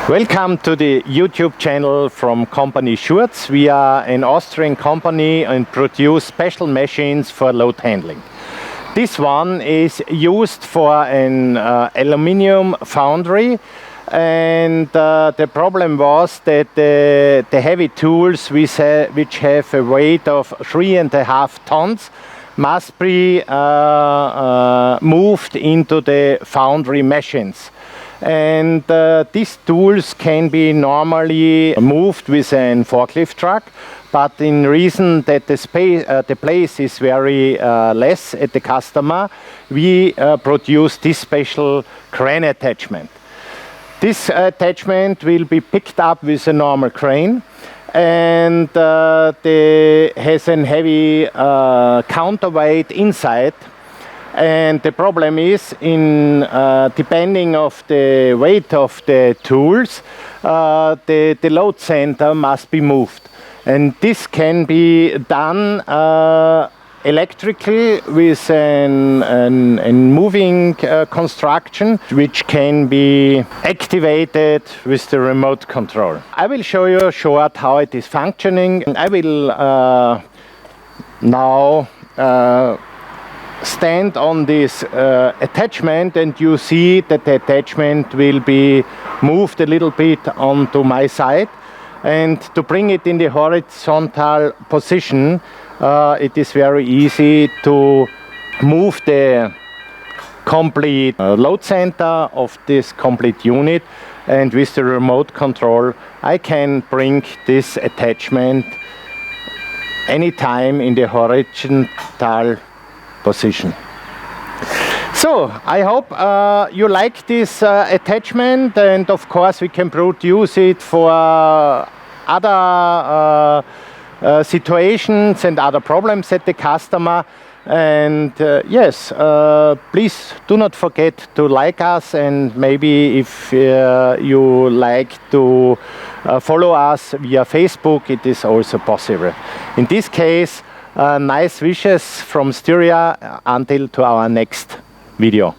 Welcome to the YouTube channel from company Schurz. We are an Austrian company and produce special machines for load handling. This one is used for an aluminium foundry, and the problem was that the heavy tools which have a weight of 3.5 tons must be moved into the foundry machines. And these tools can be normally moved with a forklift truck, but in reason that the place is very less at the customer, we produce this special crane attachment. This attachment will be picked up with a normal crane, and has a heavy counterweight inside. And the problem is, depending of the weight of the tools, the load center must be moved. And this can be done electrically with a moving construction, which can be activated with the remote control. I will show you short how it is functioning. I will now stand on this attachment, and you see that the attachment will be moved a little bit onto my side, and to bring it in the horizontal position, it is very easy to move the complete load center of this complete unit, and with the remote control I can bring this attachment anytime in the horizontal position. So I hope you like this attachment, and of course we can produce it for other situations and other problems at the customer. And yes, please do not forget to like us, and maybe if you like to follow us via Facebook, it is also possible. In this case, nice wishes from Styria until to our next video.